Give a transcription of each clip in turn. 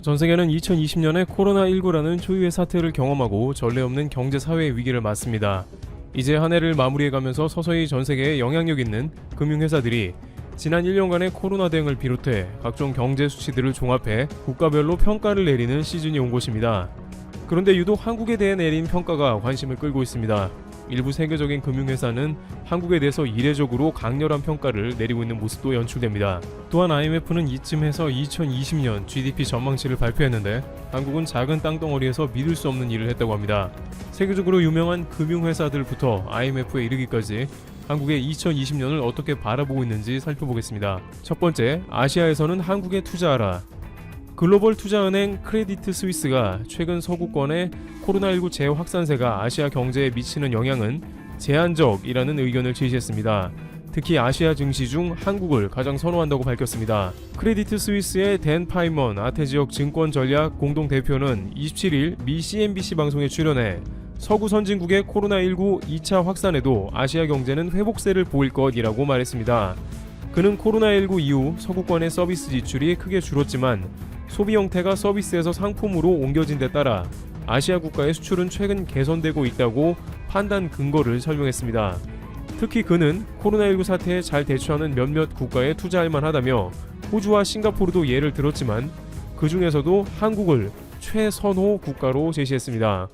전 세계는 2020년에 코로나19라는 초유의 사태를 경험하고 전례 없는 경제 사회 위기를 맞습니다. 이제 한 해를 마무리해가면서 서서히 전 세계에 영향력 있는 금융회사들이 지난 1년간의 코로나 대응을 비롯해 각종 경제 수치들을 종합해 국가별로 평가를 내리는 시즌이 온 것입니다. 그런데 유독 한국에 대해 내린 평가가 관심을 끌고 있습니다. 일부 세계적인 금융회사는 한국에 대해서 이례적으로 강렬한 평가를 내리고 있는 모습도 연출됩니다. 또한 IMF는 이쯤해서 2020년 GDP 전망치를 발표했는데 한국은 작은 땅덩어리에서 믿을 수 없는 일을 했다고 합니다. 세계적으로 유명한 금융회사들부터 IMF에 이르기까지 한국의 2020년을 어떻게 바라보고 있는지 살펴보겠습니다. 첫 번째, 아시아에서는 한국에 투자하라. 글로벌 투자은행 크레디트 스위스가 최근 서구권의 코로나19 재확산세가 아시아 경제에 미치는 영향은 제한적이라는 의견을 제시했습니다. 특히 아시아 증시 중 한국을 가장 선호한다고 밝혔습니다. 크레디트 스위스의 댄 파이먼 아태지역 증권 전략 공동대표는 27일 미 CNBC 방송에 출연해 서구 선진국의 코로나19 2차 확산에도 아시아 경제는 회복세를 보일 것이라고 말했습니다. 그는 코로나19 이후 서구권의 서비스 지출이 크게 줄었지만 소비 형태가 서비스에서 상품으로 옮겨진 데 따라 아시아 국가의 수출은 최근 개선되고 있다고 판단 근거를 설명했습니다. 특히 그는 코로나19 사태에 잘 대처하는 몇몇 국가에 투자할 만하다며 호주와 싱가포르도 예를 들었지만 그 중에서도 한국을 최선호 국가로 제시했습니다.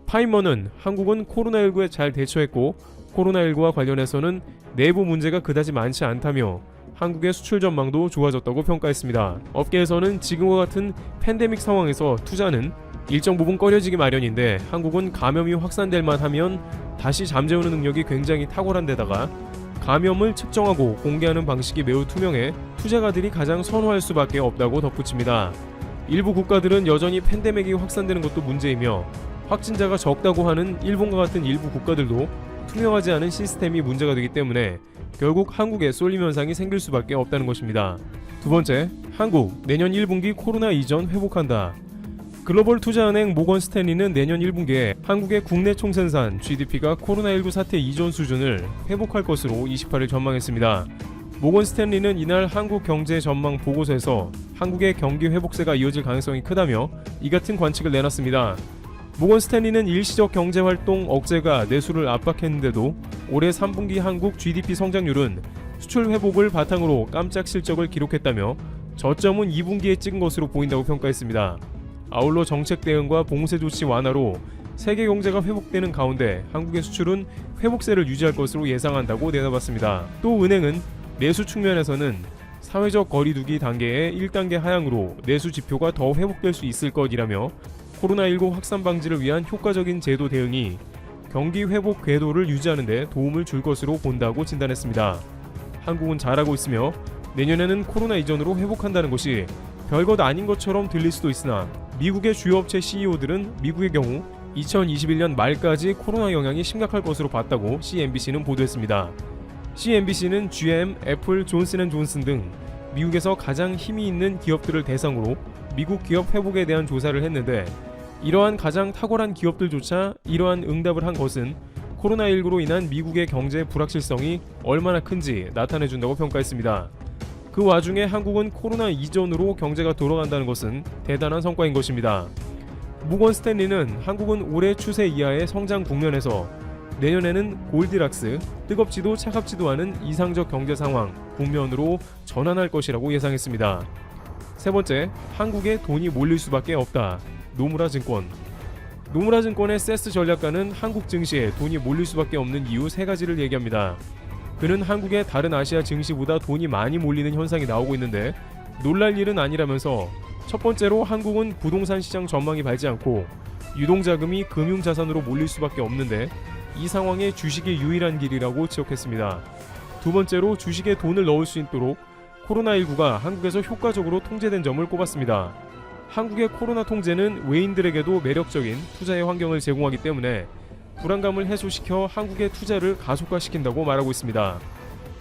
파이먼은 한국은 코로나19에 잘 대처했고 코로나19와 관련해서는 내부 문제가 그다지 많지 않다며 한국의 수출 전망도 좋아졌다고 평가했습니다. 업계에서는 지금과 같은 팬데믹 상황에서 투자는 일정 부분 꺼려지기 마련인데 한국은 감염이 확산될 만하면 다시 잠재우는 능력이 굉장히 탁월한 데다가 감염을 측정하고 공개하는 방식이 매우 투명해 투자가들이 가장 선호할 수밖에 없다고 덧붙입니다. 일부 국가들은 여전히 팬데믹이 확산되는 것도 문제이며 확진자가 적다고 하는 일본과 같은 일부 국가들도 투명하지 않은 시스템이 문제가 되기 때문에 결국 한국에 쏠림 현상이 생길 수밖에 없다는 것입니다. 두 번째, 한국 내년 1분기 코로나 이전 회복한다. 글로벌 투자은행 모건 스탠리는 내년 1분기에 한국의 국내 총생산 GDP가 코로나19 사태 이전 수준을 회복할 것으로 28일 전망했습니다. 모건 스탠리는 이날 한국 경제 전망 보고서에서 한국의 경기 회복세가 이어질 가능성이 크다며 이 같은 관측을 내놨습니다. 모건 스탠리는 일시적 경제활동 억제가 내수를 압박했는데도 올해 3분기 한국 GDP 성장률은 수출 회복을 바탕으로 깜짝 실적을 기록했다며 저점은 2분기에 찍은 것으로 보인다고 평가했습니다. 아울러 정책 대응과 봉쇄 조치 완화로 세계 경제가 회복되는 가운데 한국의 수출은 회복세를 유지할 것으로 예상한다고 내다봤습니다. 또 은행은 내수 측면에서는 사회적 거리두기 단계의 1단계 하향으로 내수 지표가 더 회복될 수 있을 것이라며 코로나19 확산 방지를 위한 효과적인 제도 대응이 경기 회복 궤도를 유지하는 데 도움을 줄 것으로 본다고 진단했습니다. 한국은 잘하고 있으며 내년에는 코로나 이전으로 회복한다는 것이 별것 아닌 것처럼 들릴 수도 있으나 미국의 주요 업체 CEO들은 미국의 경우 2021년 말까지 코로나 영향이 심각할 것으로 봤다고 CNBC는 보도했습니다. CNBC는 GM, 애플, 존슨앤존슨 등 미국에서 가장 힘이 있는 기업들을 대상으로 미국 기업 회복에 대한 조사를 했는데 이러한 가장 탁월한 기업들조차 이러한 응답을 한 것은 코로나19로 인한 미국의 경제 불확실성이 얼마나 큰지 나타내준다고 평가했습니다. 그 와중에 한국은 코로나 이전으로 경제가 돌아간다는 것은 대단한 성과인 것입니다. 모건 스탠리는 한국은 올해 추세 이하의 성장 국면에서 내년에는 골디락스, 뜨겁지도 차갑지도 않은 이상적 경제 상황 국면으로 전환할 것이라고 예상했습니다. 세 번째, 한국에 돈이 몰릴 수밖에 없다. 노무라 증권. 노무라 증권의 세스 전략가는 한국 증시에 돈이 몰릴 수밖에 없는 이유 세 가지를 얘기합니다. 그는 한국의 다른 아시아 증시보다 돈이 많이 몰리는 현상이 나오고 있는데 놀랄 일은 아니라면서 첫 번째로 한국은 부동산 시장 전망이 밝지 않고 유동자금이 금융자산으로 몰릴 수밖에 없는데 이 상황에 주식이 유일한 길이라고 지적했습니다. 두 번째로 주식에 돈을 넣을 수 있도록 코로나19가 한국에서 효과적으로 통제된 점을 꼽았습니다. 한국의 코로나 통제는 외인들에게도 매력적인 투자의 환경을 제공하기 때문에 불안감을 해소시켜 한국의 투자를 가속화시킨다고 말하고 있습니다.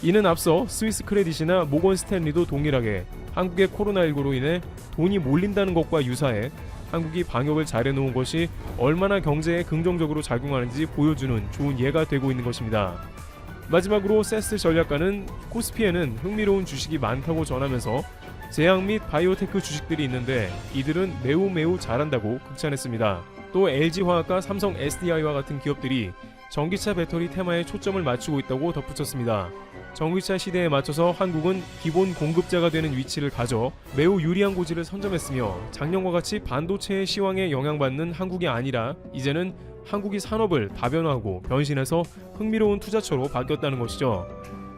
이는 앞서 스위스 크레딧이나 모건 스탠리도 동일하게 한국의 코로나19로 인해 돈이 몰린다는 것과 유사해 한국이 방역을 잘해놓은 것이 얼마나 경제에 긍정적으로 작용하는지 보여주는 좋은 예가 되고 있는 것입니다. 마지막으로 세스 전략가는 코스피에는 흥미로운 주식이 많다고 전하면서 제약 및 바이오테크 주식들이 있는데 이들은 매우 잘한다고 극찬했습니다. 또 LG화학과 삼성 SDI와 같은 기업들이 전기차 배터리 테마에 초점을 맞추고 있다고 덧붙였습니다. 전기차 시대에 맞춰서 한국은 기본 공급자가 되는 위치를 가져 매우 유리한 고지를 선점했으며 작년과 같이 반도체의 시황에 영향받는 한국이 아니라 이제는 한국이 산업을 다변화하고 변신해서 흥미로운 투자처로 바뀌었다는 것이죠.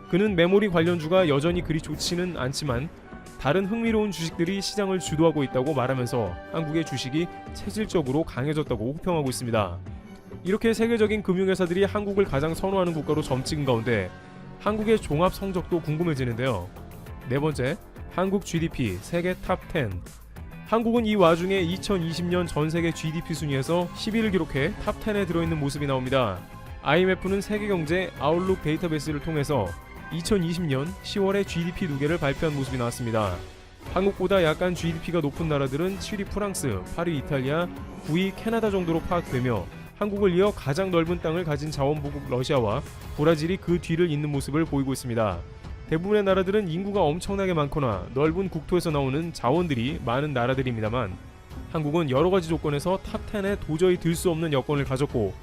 그는 메모리 관련주가 여전히 그리 좋지는 않지만 다른 흥미로운 주식들이 시장을 주도하고 있다고 말하면서 한국의 주식이 체질적으로 강해졌다고 호평하고 있습니다. 이렇게 세계적인 금융회사들이 한국을 가장 선호하는 국가로 점찍은 가운데 한국의 종합 성적도 궁금해지는데요. 네 번째, 한국 GDP 세계 탑 10. 한국은 이 와중에 2020년 전 세계 GDP 순위에서 10위를 기록해 탑 10에 들어있는 모습이 나옵니다. IMF는 세계경제 아웃룩 데이터베이스를 통해서 2020년 10월에 GDP 누계를 발표한 모습이 나왔습니다. 한국보다 약간 GDP가 높은 나라들은 7위 프랑스, 8위 이탈리아, 9위 캐나다 정도로 파악되며 한국을 이어 가장 넓은 땅을 가진 자원보국 러시아와 브라질이 그 뒤를 잇는 모습을 보이고 있습니다. 대부분의 나라들은 인구가 엄청나게 많거나 넓은 국토에서 나오는 자원들이 많은 나라들입니다만 한국은 여러가지 조건에서 탑 10에 도저히 들 수 없는 여건을 가졌고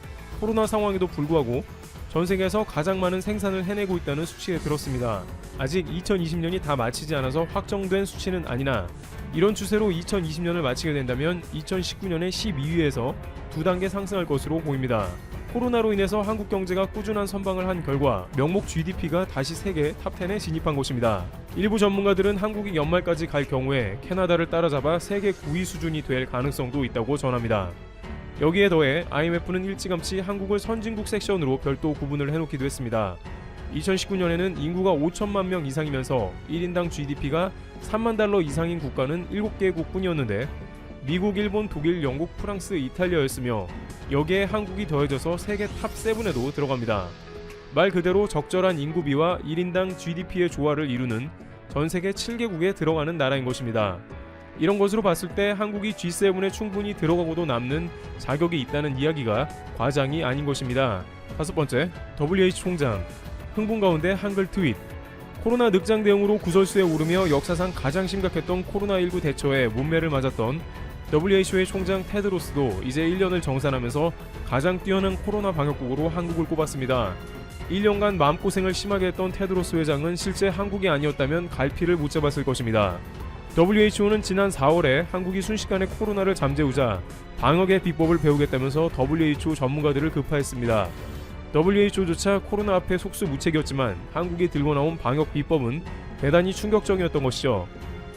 코로나 상황에도 불구하고 전 세계에서 가장 많은 생산을 해내고 있다는 수치에 들었습니다. 아직 2020년이 다 마치지 않아서 확정된 수치는 아니나 이런 추세로 2020년을 마치게 된다면 2019년에 12위에서 2단계 상승할 것으로 보입니다. 코로나로 인해서 한국 경제가 꾸준한 선방을 한 결과 명목 GDP가 다시 세계 탑10에 진입한 것입니다. 일부 전문가들은 한국이 연말까지 갈 경우에 캐나다를 따라잡아 세계 9위 수준이 될 가능성도 있다고 전합니다. 여기에 더해 IMF는 일찌감치 한국을 선진국 섹션으로 별도 구분을 해놓기도 했습니다. 2019년에는 인구가 5천만 명 이상이면서 1인당 GDP가 3만 달러 이상인 국가는 7개국 뿐이었는데 미국, 일본, 독일, 영국, 프랑스, 이탈리아였으며 여기에 한국이 더해져서 세계 탑 7에도 들어갑니다. 말 그대로 적절한 인구비와 1인당 GDP의 조화를 이루는 전 세계 7개국에 들어가는 나라인 것입니다. 이런 것으로 봤을 때 한국이 G7에 충분히 들어가고도 남는 자격이 있다는 이야기가 과장이 아닌 것입니다. 다섯 번째, WHO 총장 흥분 가운데 한글 트윗. 코로나 늑장 대응으로 구설수에 오르며 역사상 가장 심각했던 코로나19 대처에 문매를 맞았던 WHO의 총장 테드로스도 이제 1년을 정산하면서 가장 뛰어난 코로나 방역국으로 한국을 꼽았습니다. 1년간 마음고생을 심하게 했던 테드로스 회장은 실제 한국이 아니었다면 갈피를 못 잡았을 것입니다. WHO는 지난 4월에 한국이 순식간에 코로나를 잠재우자 방역의 비법을 배우겠다면서 WHO 전문가들을 급파했습니다. WHO조차 코로나 앞에 속수무책이었지만 한국이 들고 나온 방역 비법은 대단히 충격적이었던 것이죠.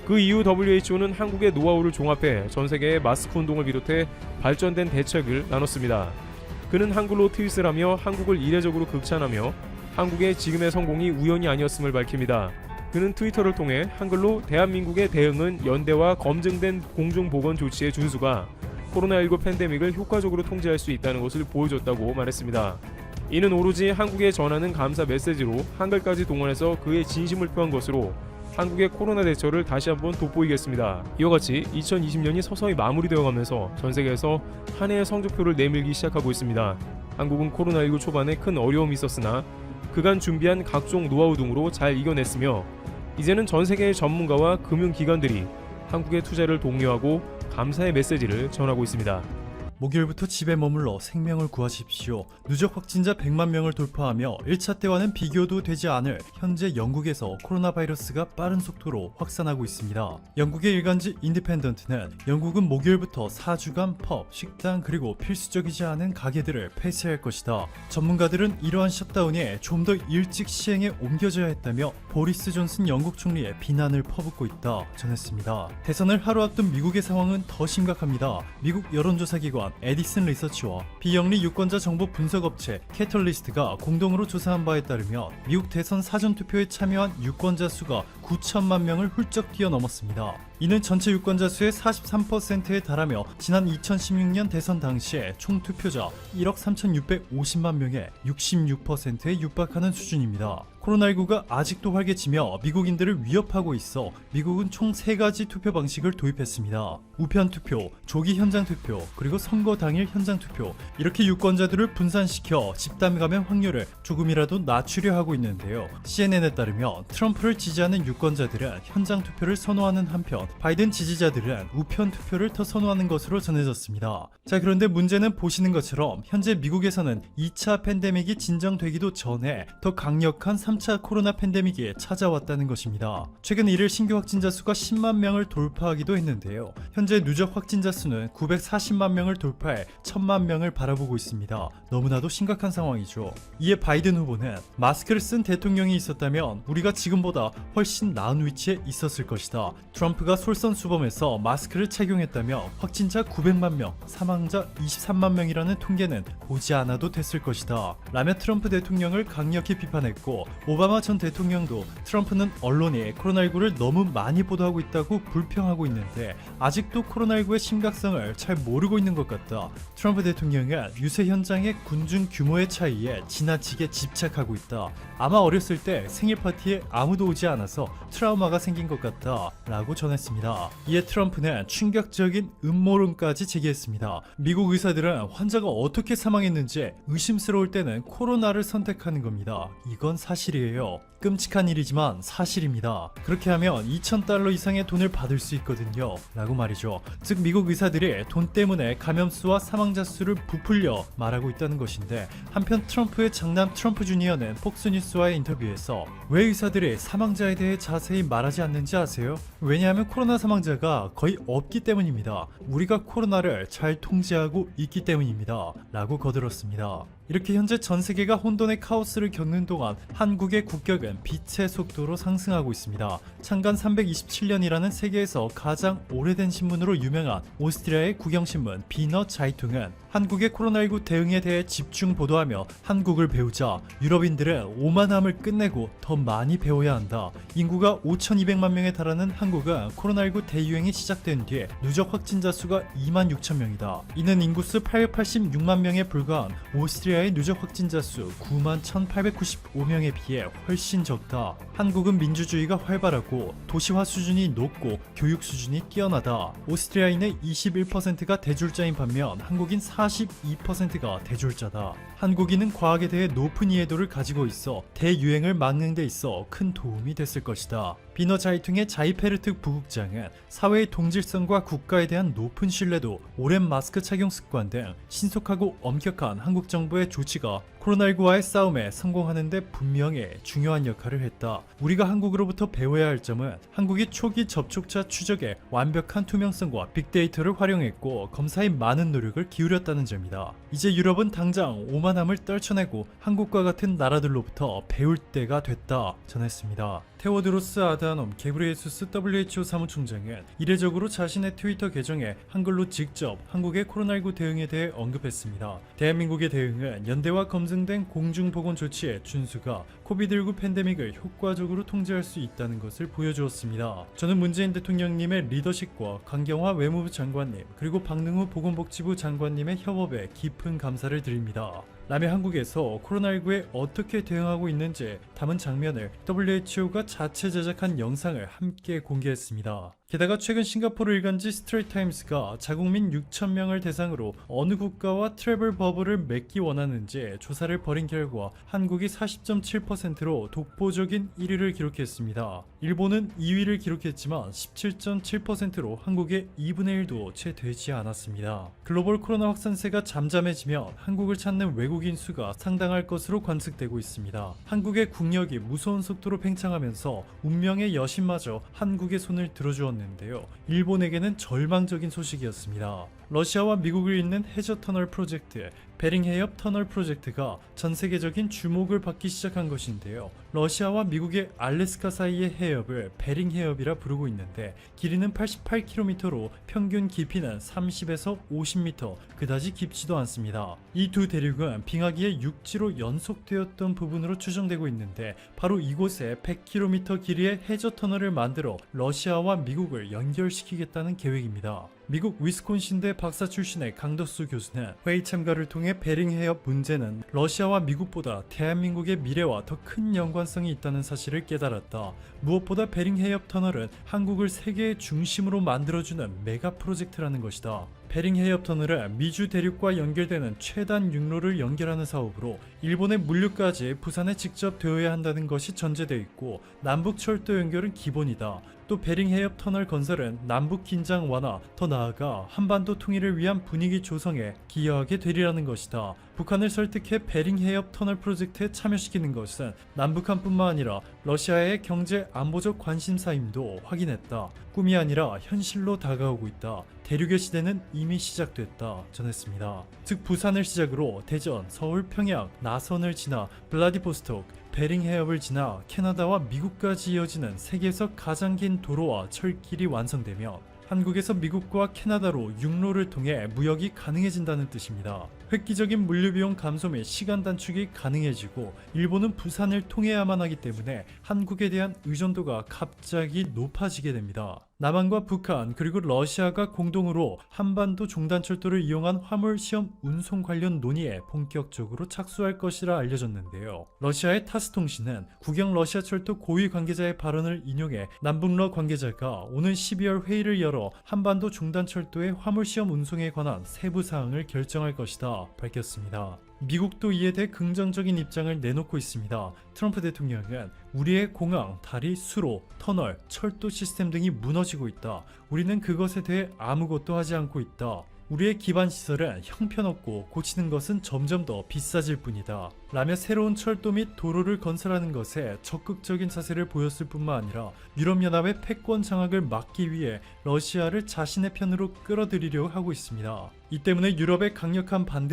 그 이후 WHO는 한국의 노하우를 종합해 전 세계의 마스크 운동을 비롯해 발전된 대책을 나눴습니다. 그는 한글로 트윗을 하며 한국을 이례적으로 극찬하며 한국의 지금의 성공이 우연이 아니었음을 밝힙니다. 그는 트위터를 통해 한글로 대한민국의 대응은 연대와 검증된 공중보건 조치의 준수가 코로나19 팬데믹을 효과적으로 통제할 수 있다는 것을 보여줬다고 말했습니다. 이는 오로지 한국에 전하는 감사 메시지로 한글까지 동원해서 그의 진심을 표한 것으로 한국의 코로나 대처를 다시 한번 돋보이겠습니다. 이와 같이 2020년이 서서히 마무리되어가면서 전 세계에서 한 해의 성적표를 내밀기 시작하고 있습니다. 한국은 코로나19 초반에 큰 어려움이 있었으나 그간 준비한 각종 노하우 등으로 잘 이겨냈으며 이제는 전 세계의 전문가와 금융기관들이 한국의 투자를 독려하고 감사의 메시지를 전하고 있습니다. 목요일부터 집에 머물러 생명을 구하십시오. 누적 확진자 100만 명을 돌파하며 1차 때와는 비교도 되지 않을 현재 영국에서 코로나 바이러스가 빠른 속도로 확산하고 있습니다. 영국의 일간지 인디펜던트는 영국은 목요일부터 4주간 펍, 식당 그리고 필수적이지 않은 가게들을 폐쇄할 것이다. 전문가들은 이러한 셧다운이 좀 더 일찍 시행에 옮겨져야 했다며 보리스 존슨 영국 총리의 비난을 퍼붓고 있다 전했습니다. 대선을 하루 앞둔 미국의 상황은 더 심각합니다. 미국 여론조사기관 에디슨 리서치와 비영리 유권자 정보 분석업체 캐털리스트가 공동으로 조사한 바에 따르면 미국 대선 사전투표에 참여한 유권자 수가 9천만 명을 훌쩍 뛰어넘었습니다. 이는 전체 유권자 수의 43%에 달하며 지난 2016년 대선 당시에 총 투표자 1억 3,650만 명의 66%에 육박하는 수준입니다. 코로나19가 아직도 활개치며 미국인들을 위협하고 있어 미국은 총 3가지 투표 방식을 도입했습니다. 우편 투표, 조기 현장 투표, 그리고 선거 당일 현장 투표. 이렇게 유권자들을 분산시켜 집단 감염 확률을 조금이라도 낮추려 하고 있는데요. CNN에 따르면 트럼프를 지지하는 유권 유권자들은 현장 투표를 선호하는 한편 바이든 지지자들은 우편 투표를 더 선호하는 것으로 전해졌습니다. 자, 그런데 문제는 보시는 것처럼 현재 미국에서는 2차 팬데믹이 진정되기도 전에 더 강력한 3차 코로나 팬데믹이 찾아왔다는 것입니다. 최근 1일 신규 확진자 수가 10만 명을 돌파하기도 했는데요. 현재 누적 확진자 수는 940만 명을 돌파해 1000만 명을 바라보고 있습니다. 너무나도 심각한 상황이죠. 이에 바이든 후보는 마스크를 쓴 대통령이 있었다면 우리가 지금보다 훨씬 나은 위치에 있었을 것이다. 트럼프가 솔선수범해서 마스크를 착용했다면 확진자 900만 명, 사망자 23만 명이라는 통계는 보지 않아도 됐을 것이다. 라며 트럼프 대통령을 강력히 비판했고, 오바마 전 대통령도 트럼프는 언론이 코로나19를 너무 많이 보도하고 있다고 불평하고 있는데 아직도 코로나19의 심각성을 잘 모르고 있는 것 같다. 트럼프 대통령은 유세 현장의 군중 규모의 차이에 지나치게 집착하고 있다. 아마 어렸을 때 생일 파티에 아무도 오지 않아서 트라우마가 생긴 것 같다 라고 전했습니다. 이에 트럼프는 충격적인 음모론까지 제기했습니다. 미국 의사들은 환자가 어떻게 사망했는지 의심스러울 때는 코로나를 선택하는 겁니다. 이건 사실이에요. 끔찍한 일이지만 사실입니다. 그렇게 하면 2,000달러 이상의 돈을 받을 수 있거든요 라고 말이죠. 즉 미국 의사들이 돈 때문에 감염수와 사망자 수를 부풀려 말하고 있다는 것인데, 한편 트럼프의 장남 트럼프 주니어는 폭스뉴스와의 인터뷰에서 왜 의사들이 사망자에 대해 자세히 말하지 않는지 아세요? 왜냐하면 코로나 사망자가 거의 없기 때문입니다. 우리가 코로나를 잘 통제하고 있기 때문입니다 라고 거들었습니다. 이렇게 현재 전 세계가 혼돈의 카오스를 겪는 동안 한국의 국격은 빛의 속도로 상승하고 있습니다. 창간 327년이라는 세계에서 가장 오래된 신문으로 유명한 오스트리아의 국영신문 비너 자이퉁은 한국의 코로나19 대응에 대해 집중 보도하며 한국을 배우자, 유럽인들은 오만함을 끝내고 더 많이 배워야 한다. 인구가 5,200만 명에 달하는 한국은 코로나19 대유행이 시작된 뒤에 누적 확진자 수가 2만 6천 명이다. 이는 인구수 886만 명에 불과한 오스트리아의 누적 확진자 수 9만 1,895명에 비해 훨씬 적다. 한국은 민주주의가 활발하고 도시화 수준이 높고 교육 수준이 뛰어나다. 오스트리아인의 21%가 대졸자인 반면 한국인 42%가 대졸자다. 한국인은 과학에 대해 높은 이해도를 가지고 있어 대유행을 막는 데 있어 큰 도움이 됐을 것이다. 비너 자이퉁의 자이페르트 부국장은 사회의 동질성과 국가에 대한 높은 신뢰도, 오랜 마스크 착용 습관 등 신속하고 엄격한 한국 정부의 조치가 코로나19와의 싸움에 성공하는 데 분명히 중요한 역할을 했다. 우리가 한국으로부터 배워야 할 점은 한국이 초기 접촉자 추적에 완벽한 투명성과 빅데이터를 활용했고 검사에 많은 노력을 기울였다는 점이다. 이제 유럽은 당장 오만함을 떨쳐내고 한국과 같은 나라들로부터 배울 때가 됐다 전했습니다. 테오드로스 아드하놈 게브리에수스 WHO 사무총장은 이례적으로 자신의 트위터 계정에 한글로 직접 한국의 코로나19 대응에 대해 언급했습니다. 대한민국의 대응은 연대와 검증된 공중보건 조치의 준수가 코비드19 팬데믹을 효과적으로 통제할 수 있다는 것을 보여주었습니다. 저는 문재인 대통령님의 리더십과 강경화 외무부 장관님 그리고 박능후 보건복지부 장관님의 협업에 깊은 감사를 드립니다. 라며 한국에서 코로나19에 어떻게 대응하고 있는지 담은 장면을 WHO가 자체 제작한 영상을 함께 공개했습니다. 게다가 최근 싱가포르 일간지 스트레이트타임스가 자국민 6,000명을 대상으로 어느 국가와 트래블 버블을 맺기 원하는지 조사를 벌인 결과 한국이 40.7%로 독보적인 1위를 기록했습니다. 일본은 2위를 기록했지만 17.7%로 한국의 2분의 1도 채 되지 않았습니다. 글로벌 코로나 확산세가 잠잠해지면 한국을 찾는 외국인 수가 상당할 것으로 관측되고 있습니다. 한국의 국력이 무서운 속도로 팽창하면서 운명의 여신마저 한국의 손을 들어주었는데요. 일본에게는 절망적인 소식이었습니다. 러시아와 미국을 잇는 해저 터널 프로젝트 베링 해협 터널 프로젝트가 전 세계적인 주목을 받기 시작한 것인데요. 러시아와 미국의 알래스카 사이의 해협을 베링 해협이라 부르고 있는데 길이는 88km로 평균 깊이는 30에서 50m, 그다지 깊지도 않습니다. 이 두 대륙은 빙하기의 육지로 연속되었던 부분으로 추정되고 있는데 바로 이곳에 100km 길이의 해저 터널을 만들어 러시아와 미국을 연결시키겠다는 계획입니다. 미국 위스콘신대 박사 출신의 강덕수 교수는 회의 참가를 통해 베링 해협 문제는 러시아와 미국보다 대한민국의 미래와 더 큰 연관성이 있다는 사실을 깨달았다. 무엇보다 베링 해협 터널은 한국을 세계의 중심으로 만들어주는 메가 프로젝트라는 것이다. 베링 해협 터널은 미주 대륙과 연결되는 최단 육로를 연결하는 사업으로 일본의 물류까지 부산에 직접 되어야 한다는 것이 전제되어 있고 남북 철도 연결은 기본이다. 또 베링 해협 터널 건설은 남북 긴장 완화, 더 나아가 한반도 통일을 위한 분위기 조성에 기여하게 되리라는 것이다. 북한을 설득해 베링 해협 터널 프로젝트에 참여시키는 것은 남북한뿐만 아니라 러시아의 경제 안보적 관심사임도 확인했다. 꿈이 아니라 현실로 다가오고 있다. 대륙의 시대는 이미 시작됐다 전했습니다. 즉 부산을 시작으로 대전, 서울, 평양, 나선을 지나 블라디보스톡, 베링 해협을 지나 캐나다와 미국까지 이어지는 세계에서 가장 긴 도로와 철길이 완성되면 한국에서 미국과 캐나다로 육로를 통해 무역이 가능해진다는 뜻입니다. 획기적인 물류비용 감소 및 시간 단축이 가능해지고 일본은 부산을 통해야만 하기 때문에 한국에 대한 의존도가 갑자기 높아지게 됩니다. 남한과 북한 그리고 러시아가 공동으로 한반도 종단철도를 이용한 화물 시험 운송 관련 논의에 본격적으로 착수할 것이라 알려졌는데요. 러시아의 타스 통신은 국영 러시아 철도 고위 관계자의 발언을 인용해 남북러 관계자가 오는 12월 회의를 열어 한반도 종단철도의 화물 시험 운송에 관한 세부 사항을 결정할 것이다 밝혔습니다. 미국도 이에 대해 긍정적인 입장을 내놓고 있습니다. 트럼프 대통령은 우리의 공항, 다리, 수로, 터널, 철도 시스템 등이 무너지고 있다. 우리는 그것에 대해 아무것도 하지 않고 있다. 우리의 기반 시설은 형편없고 고치는 것은 점점 더 비싸질 뿐이다. 라며 새로운 철도 및 도로를 건설하는 것에 적극적인 자세를 보였을 뿐만 아니라 유럽연합의 패권 장악을 막기 위해 러시아를 자신의 편으로 끌어들이려 하고 있습니다. 이 때문에 유럽의 강력한 반대